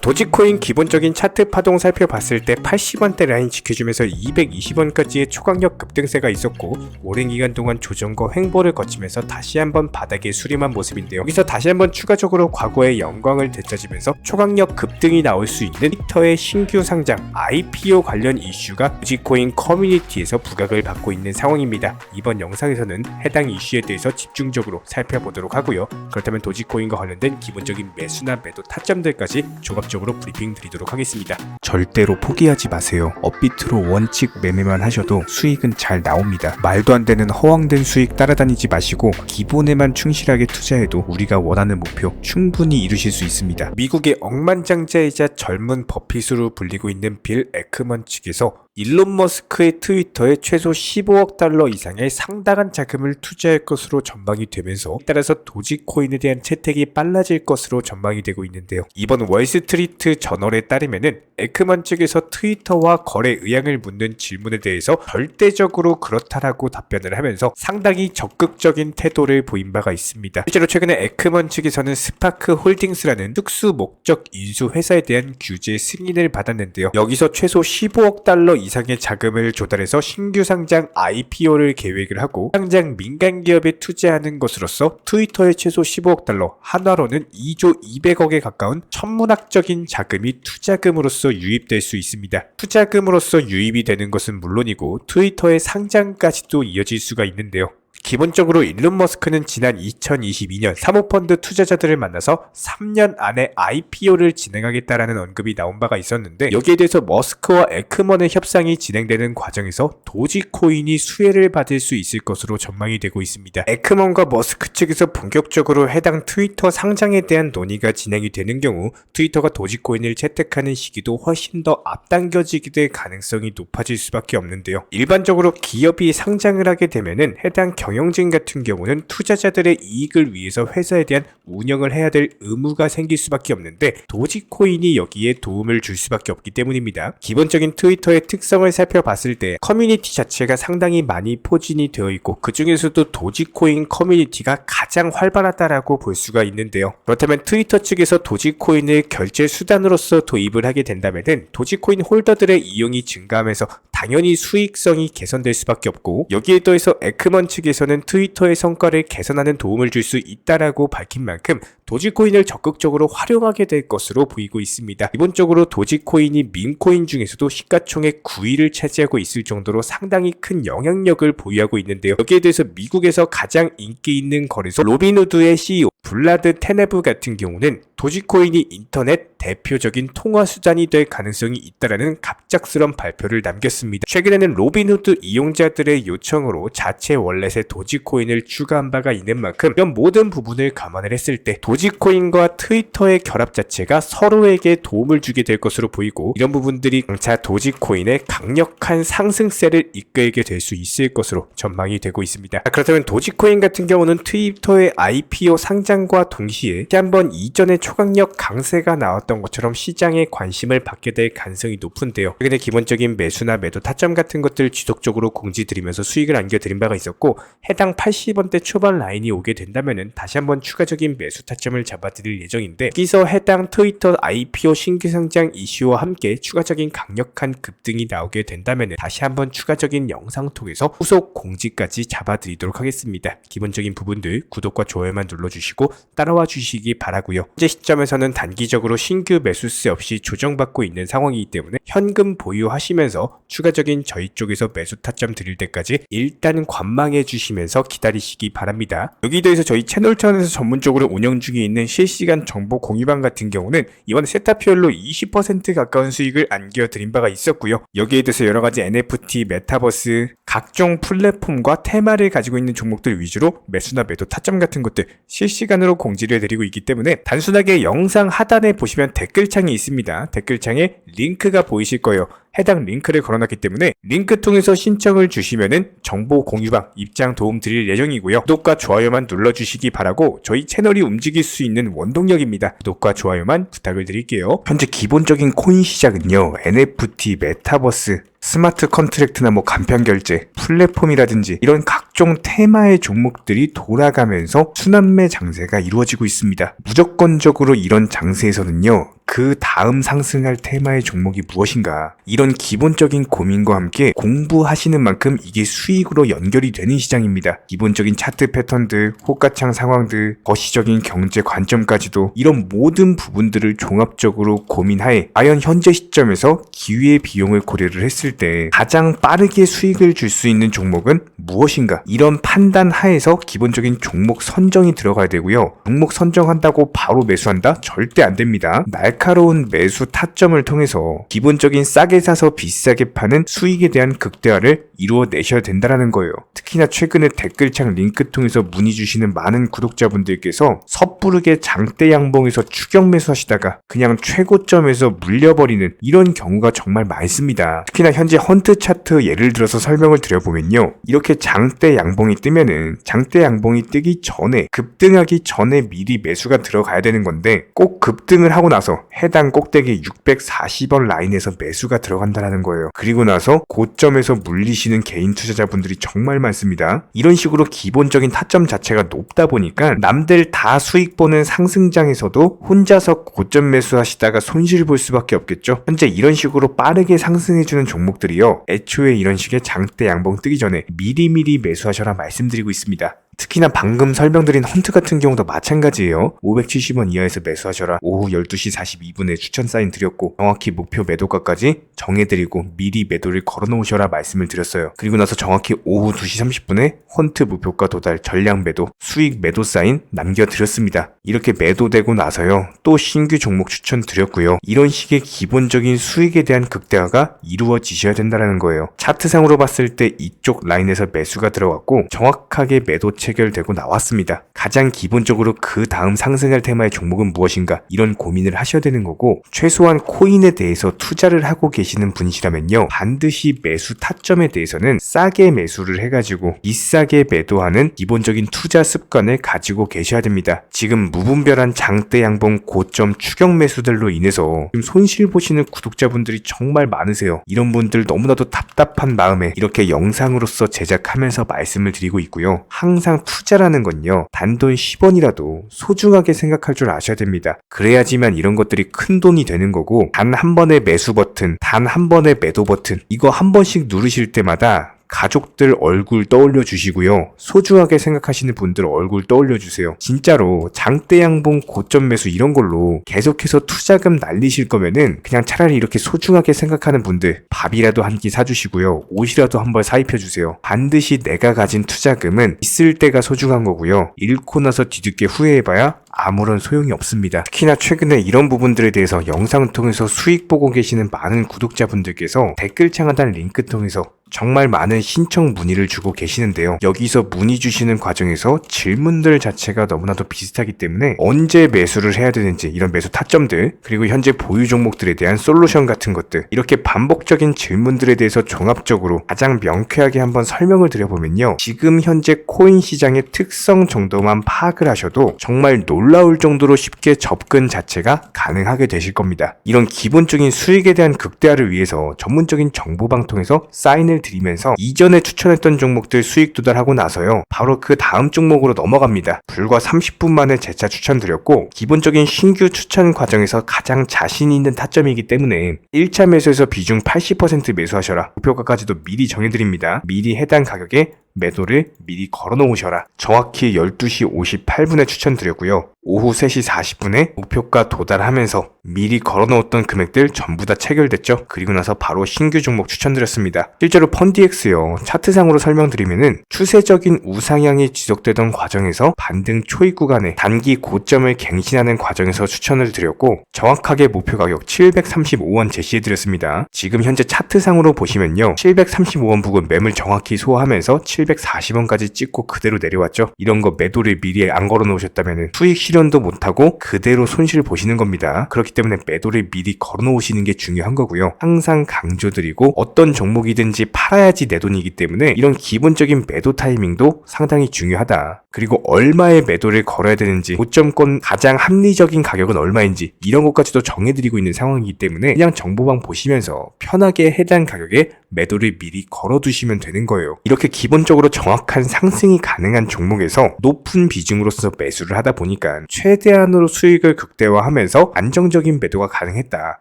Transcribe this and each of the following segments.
도지코인 기본적인 차트 파동 살펴봤을 때 80원대 라인 지켜주면서 220원까지의 초강력 급등세가 있었고 오랜 기간 동안 조정과 횡보를 거치면서 다시 한번 바닥에 수렴한 모습인데요. 여기서 다시 한번 추가적으로 과거의 영광을 되찾으면서 초강력 급등이 나올 수 있는 트위터의 신규 상장 IPO 관련 이슈가 도지코인 커뮤니티에서 부각을 받고 있는 상황입니다. 이번 영상에서는 해당 이슈에 대해서 집중적으로 살펴보도록 하고요. 그렇다면 도지코인과 관련된 기본적인 매수나 매도 타점들까지 종합적으로 브리핑 드리도록 하겠습니다. 절대로 포기하지 마세요. 업비트로 원칙 매매만 하셔도 수익은 잘 나옵니다. 말도 안 되는 허황된 수익 따라다니지 마시고 기본에만 충실하게 투자해도 우리가 원하는 목표 충분히 이루실 수 있습니다. 미국의 억만장자이자 젊은 버핏으로 불리고 있는 빌 에크먼 측에서 일론 머스크의 트위터에 최소 15억 달러 이상의 상당한 자금을 투자할 것으로 전망이 되면서 따라서 도지코인에 대한 채택이 빨라질 것으로 전망이 되고 있는데요. 이번 월스트리트 저널에 따르면은 에크먼 측에서 트위터와 거래 의향을 묻는 질문에 대해서 절대적으로 그렇다라고 답변을 하면서 상당히 적극적인 태도를 보인 바가 있습니다. 실제로 최근에 에크먼 측에서는 스파크 홀딩스라는 특수 목적 인수 회사에 대한 규제 승인을 받았는데요. 여기서 최소 15억 달러 이상의 자금을 조달해서 신규 상장 IPO를 계획을 하고 상장 민간 기업에 투자하는 것으로서 트위터에 최소 15억 달러, 한화로는 2조 200억에 가까운 천문학적인 자금이 투자금으로서 유입될 수 있습니다. 투자금으로서 유입이 되는 것은 물론이고 트위터의 상장까지도 이어질 수가 있는데요. 기본적으로 일론 머스크는 지난 2022년 사모펀드 투자자들을 만나서 3년 안에 IPO를 진행하겠다라는 언급이 나온 바가 있었는데 여기에 대해서 머스크와 에크먼의 협상이 진행되는 과정에서 도지코인이 수혜를 받을 수 있을 것으로 전망이 되고 있습니다. 에크먼과 머스크 측에서 본격적으로 해당 트위터 상장에 대한 논의가 진행이 되는 경우 트위터가 도지코인을 채택하는 시기도 훨씬 더 앞당겨지게 될 가능성이 높아질 수밖에 없는데요. 일반적으로 기업이 상장을 하게 되면은 해당 경영진 같은 경우는 투자자들의 이익을 위해서 회사에 대한 운영을 해야 될 의무가 생길 수밖에 없는데 도지코인이 여기에 도움을 줄 수밖에 없기 때문입니다. 기본적인 트위터의 특성을 살펴봤을 때 커뮤니티 자체가 상당히 많이 포진이 되어 있고 그 중에서도 도지코인 커뮤니티가 가장 활발하다라고 볼 수가 있는데요. 그렇다면 트위터 측에서 도지코인을 결제 수단으로서 도입을 하게 된다면은 도지코인 홀더들의 이용이 증가하면서 당연히 수익성이 개선될 수밖에 없고 여기에 더해서 에크먼 측에서는 트위터의 성과를 개선하는 도움을 줄 수 있다라고 밝힌 만큼 도지코인을 적극적으로 활용하게 될 것으로 보이고 있습니다. 기본적으로 도지코인이 밈코인 중에서도 시가총액 9위를 차지하고 있을 정도로 상당히 큰 영향력을 보유하고 있는데요. 여기에 대해서 미국에서 가장 인기 있는 거래소 로빈후드의 CEO 블라드 테네브 같은 경우는 도지코인이 인터넷 대표적인 통화 수단이 될 가능성이 있다라는 갑작스런 발표를 남겼습니다. 최근에는 로빈후드 이용자들의 요청으로 자체 월렛에 도지코인을 추가한 바가 있는 만큼 이런 모든 부분을 감안을 했을 때 도지코인과 트위터의 결합 자체가 서로에게 도움을 주게 될 것으로 보이고 이런 부분들이 장차 도지코인의 강력한 상승세를 이끌게 될 수 있을 것으로 전망이 되고 있습니다. 그렇다면 도지코인 같은 경우는 트위터의 IPO 상장과 동시에 한번 이전에 초강력 강세가 나왔던 것처럼 시장에 관심을 받게 될 가능성이 높은데요. 최근에 기본적인 매수나 매도 타점 같은 것들 지속적으로 공지드리면서 수익을 안겨드린 바가 있었고 해당 80원대 초반 라인이 오게 된다면 다시 한번 추가적인 매수 타점을 잡아드릴 예정인데 여기서 해당 트위터 IPO 신규 상장 이슈와 함께 추가적인 강력한 급등이 나오게 된다면 다시 한번 추가적인 영상 통해서 후속 공지까지 잡아드리도록 하겠습니다. 기본적인 부분들 구독과 좋아요만 눌러주시고 따라와 주시기 바라고요. 현재 시점에서는 단기적으로 신규 매수세 없이 조정받고 있는 상황이기 때문에 현금 보유하시면서 추가적인 저희 쪽에서 매수 타점 드릴 때까지 일단 관망해 주시면서 기다리시기 바랍니다. 여기에 대해서 저희 채널 차원에서 전문적으로 운영 중에 있는 실시간 정보 공유방 같은 경우는 이번 세타피얼로 20% 가까운 수익을 안겨드린 바가 있었고요. 여기에 대해서 여러가지 NFT, 메타버스, 각종 플랫폼과 테마를 가지고 있는 종목들 위주로 매수나 매도 타점 같은 것들 실시간으로 공지를 해드리고 있기 때문에 단순하게 영상 하단에 보시면 댓글창이 있습니다. 댓글창에 링크가 보이실 거예요. 해당 링크를 걸어놨기 때문에 링크 통해서 신청을 주시면은 정보 공유방 입장 도움 드릴 예정이고요. 구독과 좋아요만 눌러주시기 바라고 저희 채널이 움직일 수 있는 원동력입니다. 구독과 좋아요만 부탁을 드릴게요. 현재 기본적인 코인 시장은요. NFT, 메타버스, 스마트 컨트랙트나 간편 결제, 플랫폼이라든지 이런 각종 각종 테마의 종목들이 돌아가면서 순환매 장세가 이루어지고 있습니다. 무조건적으로 이런 장세에서는요, 그 다음 상승할 테마의 종목이 무엇인가, 이런 기본적인 고민과 함께 공부하시는 만큼 이게 수익으로 연결이 되는 시장입니다. 기본적인 차트 패턴들, 호가창 상황들, 거시적인 경제 관점까지도 이런 모든 부분들을 종합적으로 고민하에 과연 현재 시점에서 기회의 비용을 고려를 했을 때 가장 빠르게 수익을 줄 수 있는 종목은 무엇인가, 이런 판단 하에서 기본적인 종목 선정이 들어가야 되고요. 종목 선정한다고 바로 매수한다? 절대 안 됩니다. 날카로운 매수 타점을 통해서 기본적인 싸게 사서 비싸게 파는 수익에 대한 극대화를 이루어내셔야 된다는 거예요. 특히나 최근에 댓글창 링크 통해서 문의 주시는 많은 구독자분들께서 섣부르게 장대 양봉에서 추격 매수하시다가 그냥 최고점에서 물려버리는 이런 경우가 정말 많습니다. 특히나 현재 헌트 차트 예를 들어서 설명을 드려보면요, 이렇게 장대 양봉이 뜨면은 장대 양봉이 뜨기 전에, 급등하기 전에 미리 매수가 들어가야 되는 건데, 꼭 급등을 하고 나서 해당 꼭대기 640원 라인에서 매수가 들어간다는 거예요. 그리고 나서 고점에서 물리시는 개인 투자자분들이 정말 많습니다. 이런 식으로 기본적인 타점 자체가 높다 보니까 남들 다 수익 보는 상승장에서도 혼자서 고점 매수하시다가 손실 볼 수밖에 없겠죠. 현재 이런 식으로 빠르게 상승해주는 종목들이요, 애초에 이런 식의 장대 양봉 뜨기 전에 미리미리 매수하셔라 말씀드리고 있습니다. 특히나 방금 설명드린 헌트 같은 경우도 마찬가지예요. 570원 이하에서 매수하셔라. 오후 12시 42분에 추천 사인 드렸고 정확히 목표 매도가까지 정해드리고 미리 매도를 걸어놓으셔라 말씀을 드렸어요. 그리고 나서 정확히 오후 2시 30분에 헌트 목표가 도달 전량 매도 수익 매도 사인 남겨드렸습니다. 이렇게 매도되고 나서요, 또 신규 종목 추천 드렸고요. 이런 식의 기본적인 수익에 대한 극대화가 이루어지셔야 된다는 거예요. 차트상으로 봤을 때 이쪽 라인에서 매수가 들어갔고 정확하게 매도 체결되고 나왔습니다. 가장 기본적으로 그 다음 상승할 테마의 종목은 무엇인가, 이런 고민을 하셔야 되는 거고, 최소한 코인에 대해서 투자를 하고 계시는 분이시라면요, 반드시 매수 타점에 대해서는 싸게 매수를 해가지고 비싸게 매도하는 기본적인 투자 습관을 가지고 계셔야 됩니다. 지금 무분별한 장대 양봉 고점 추격 매수들로 인해서 지금 손실 보시는 구독자분들이 정말 많으세요. 이런 분들 너무나도 답답한 마음에 이렇게 영상으로서 제작하면서 말씀을 드리고 있고요. 항상 투자라는 건요, 단돈 10원이라도 소중하게 생각할 줄 아셔야 됩니다. 그래야지만 이런 것들이 큰 돈이 되는 거고, 단 한 번의 매수 버튼, 단 한 번의 매도 버튼, 이거 한 번씩 누르실 때마다 가족들 얼굴 떠올려 주시고요, 소중하게 생각하시는 분들 얼굴 떠올려 주세요. 진짜로 장대 양봉 고점 매수 이런 걸로 계속해서 투자금 날리실 거면은 그냥 차라리 이렇게 소중하게 생각하는 분들 밥이라도 한 끼 사주시고요, 옷이라도 한 벌 사입혀 주세요. 반드시 내가 가진 투자금은 있을 때가 소중한 거고요, 잃고 나서 뒤늦게 후회해봐야 아무런 소용이 없습니다. 특히나 최근에 이런 부분들에 대해서 영상을 통해서 수익 보고 계시는 많은 구독자분들께서 댓글창 하단 링크 통해서 정말 많은 신청 문의를 주고 계시는데요. 여기서 문의 주시는 과정에서 질문들 자체가 너무나도 비슷하기 때문에 언제 매수를 해야 되는지, 이런 매수 타점들, 그리고 현재 보유 종목들에 대한 솔루션 같은 것들, 이렇게 반복적인 질문들에 대해서 종합적으로 가장 명쾌하게 한번 설명을 드려보면요, 지금 현재 코인 시장의 특성 정도만 파악을 하셔도 정말 놀라울 정도로 쉽게 접근 자체가 가능하게 되실 겁니다. 이런 기본적인 수익에 대한 극대화를 위해서 전문적인 정보방 통해서 사인을 드리면서 이전에 추천했던 종목들 수익 도달하고 나서요, 바로 그 다음 종목으로 넘어갑니다. 불과 30분 만에 재차 추천드렸고, 기본적인 신규 추천 과정에서 가장 자신 있는 타점이기 때문에 1차 매수에서 비중 80% 매수하셔라, 목표가까지도 미리 정해드립니다. 미리 해당 가격에 매도를 미리 걸어놓으셔라. 정확히 12시 58분에 추천드렸고요. 오후 3시 40분에 목표가 도달하면서 미리 걸어놓았던 금액들 전부 다 체결됐죠. 그리고 나서 바로 신규 종목 추천드렸습니다. 실제로 펀디엑스요, 차트상으로 설명드리면은 추세적인 우상향이 지속되던 과정에서 반등 초입 구간에 단기 고점을 갱신하는 과정에서 추천을 드렸고, 정확하게 목표 가격 735원 제시해드렸습니다. 지금 현재 차트상으로 보시면요, 735원 부근 매물 정확히 소화하면서 740원까지 찍고 그대로 내려왔죠. 이런 거 매도를 미리 안 걸어 놓으셨다면 수익 실현도 못하고 그대로 손실 보시는 겁니다. 그렇기 때문에 매도를 미리 걸어 놓으시는 게 중요한 거고요. 항상 강조드리고, 어떤 종목이든지 팔아야지 내 돈이기 때문에 이런 기본적인 매도 타이밍도 상당히 중요하다. 그리고 얼마의 매도를 걸어야 되는지, 고점권 가장 합리적인 가격은 얼마인지, 이런 것까지도 정해드리고 있는 상황이기 때문에 그냥 정보방 보시면서 편하게 해당 가격에 매도를 미리 걸어두시면 되는 거예요. 이렇게 기본적으로 정확한 상승이 가능한 종목에서 높은 비중으로서 매수를 하다 보니까 최대한으로 수익을 극대화하면서 안정적인 매도가 가능했다.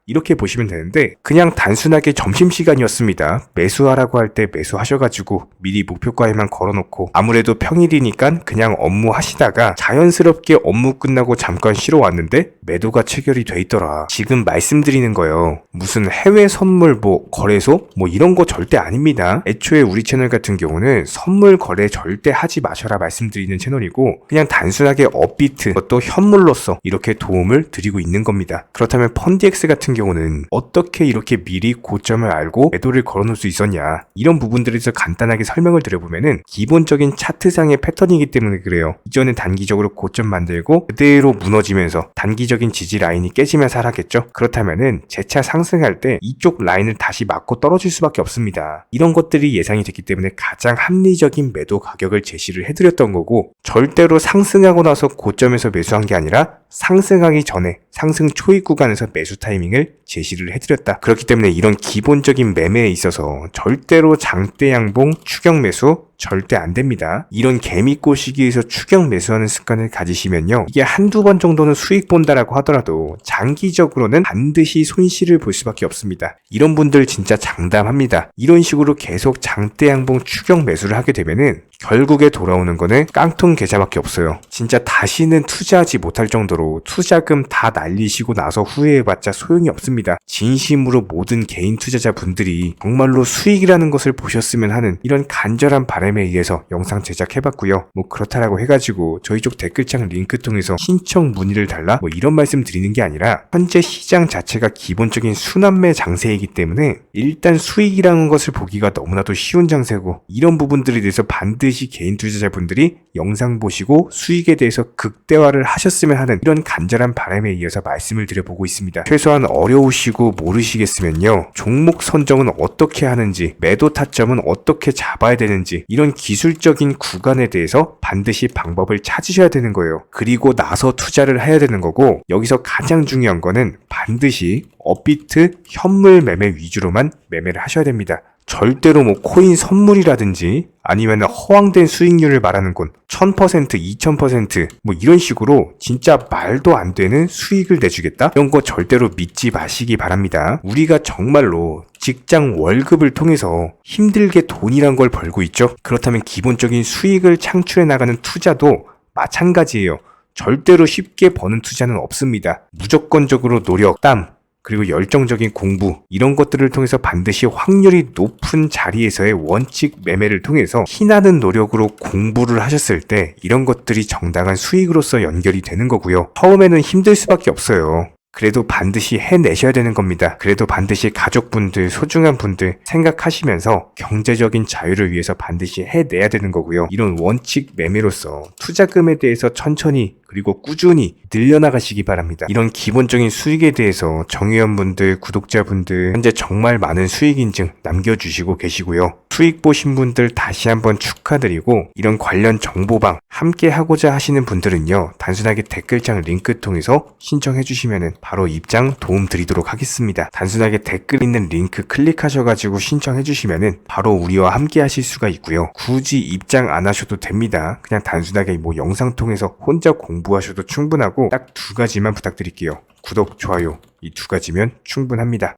이렇게 보시면 되는데 그냥 단순하게 점심시간이었습니다. 매수하라고 할 때 매수하셔가지고 미리 목표가에만 걸어놓고 아무래도 평일이니까 그냥 업무 하시다가 자연스럽게 업무 끝나고 잠깐 쉬러 왔는데 매도가 체결이 돼 있더라. 지금 말씀드리는 거예요. 무슨 해외 선물 거래소 이런 거 절대 아닙니다. 애초에 우리 채널 같은 경우는 선물 거래 절대 하지 마셔라 말씀드리는 채널이고 그냥 단순하게 업비트 또 현물로서 이렇게 도움을 드리고 있는 겁니다. 그렇다면 펀디엑스 같은 경우는 어떻게 이렇게 미리 고점을 알고 매도를 걸어놓을 수 있었냐, 이런 부분들에 대해서 간단하게 설명을 드려보면은 기본적인 차트상의 패턴이기 때문에 그래요. 이전에 단기적으로 고점 만들고 그대로 무너지면서 단기적인 지지 라인이 깨지면서 하락했죠. 그렇다면은 재차 상승할 때 이쪽 라인을 다시 맞고 떨어질 수밖에 없습니다. 이런 것들이 예상이 됐기 때문에 가장 합리적인 매도 가격을 제시를 해드렸던 거고, 절대로 상승하고 나서 고점에서 매수한 게 아니라 상승하기 전에 상승 초입 구간에서 매수 타이밍을 제시를 해드렸다. 그렇기 때문에 이런 기본적인 매매에 있어서 절대로 장대 양봉 추격 매수 절대 안 됩니다. 이런 개미꼬 시기에서 추격 매수하는 습관을 가지시면요, 이게 한두 번 정도는 수익 본다라고 하더라도 장기적으로는 반드시 손실을 볼 수밖에 없습니다. 이런 분들 진짜 장담합니다. 이런 식으로 계속 장대 양봉 추격 매수를 하게 되면은 결국에 돌아오는 거는 깡통 계좌밖에 없어요. 진짜 다시는 투자하지 못할 정도로 투자금 다 날리시고 나서 후회해봤자 소용이 없습니다. 진심으로 모든 개인 투자자분들이 정말로 수익이라는 것을 보셨으면 하는 이런 간절한 바람에 의해서 영상 제작해봤고요. 그렇다라고 해가지고 저희 쪽 댓글창 링크 통해서 신청 문의를 달라 이런 말씀 드리는 게 아니라 현재 시장 자체가 기본적인 순환매 장세이기 때문에 일단 수익이라는 것을 보기가 너무나도 쉬운 장세고, 이런 부분들에 대해서 반드시 개인 투자자분들이 영상 보시고 수익에 대해서 극대화를 하셨으면 하는 이런 간절한 바람에 이어서 말씀을 드려보고 있습니다. 최소한 어려우시고 모르시겠으면요, 종목 선정은 어떻게 하는지, 매도 타점은 어떻게 잡아야 되는지, 이런 기술적인 구간에 대해서 반드시 방법을 찾으셔야 되는 거예요. 그리고 나서 투자를 해야 되는 거고, 여기서 가장 중요한 거는 반드시 업비트 현물 매매 위주로만 매매를 하셔야 됩니다. 절대로 코인 선물이라든지 아니면 허황된 수익률을 말하는 건 1000%, 2000% 이런 식으로 진짜 말도 안 되는 수익을 내주겠다? 이런 거 절대로 믿지 마시기 바랍니다. 우리가 정말로 직장 월급을 통해서 힘들게 돈이란 걸 벌고 있죠. 그렇다면 기본적인 수익을 창출해 나가는 투자도 마찬가지예요. 절대로 쉽게 버는 투자는 없습니다. 무조건적으로 노력, 땀, 그리고 열정적인 공부, 이런 것들을 통해서 반드시 확률이 높은 자리에서의 원칙 매매를 통해서 피나는 노력으로 공부를 하셨을 때 이런 것들이 정당한 수익으로서 연결이 되는 거고요. 처음에는 힘들 수밖에 없어요. 그래도 반드시 해내셔야 되는 겁니다. 그래도 반드시 가족분들, 소중한 분들 생각하시면서 경제적인 자유를 위해서 반드시 해내야 되는 거고요. 이런 원칙 매매로서 투자금에 대해서 천천히 그리고 꾸준히 늘려나가시기 바랍니다. 이런 기본적인 수익에 대해서 정의원분들, 구독자분들 현재 정말 많은 수익 인증 남겨주시고 계시고요. 수익 보신 분들 다시 한번 축하드리고, 이런 관련 정보방 함께 하고자 하시는 분들은요, 단순하게 댓글창 링크 통해서 신청해 주시면 바로 입장 도움 드리도록 하겠습니다. 단순하게 댓글 있는 링크 클릭하셔가지고 신청해 주시면 바로 우리와 함께 하실 수가 있고요. 굳이 입장 안 하셔도 됩니다. 그냥 단순하게 영상 통해서 혼자 공부하셔도 충분하고 딱 두 가지만 부탁드릴게요. 구독, 좋아요, 이 두 가지면 충분합니다.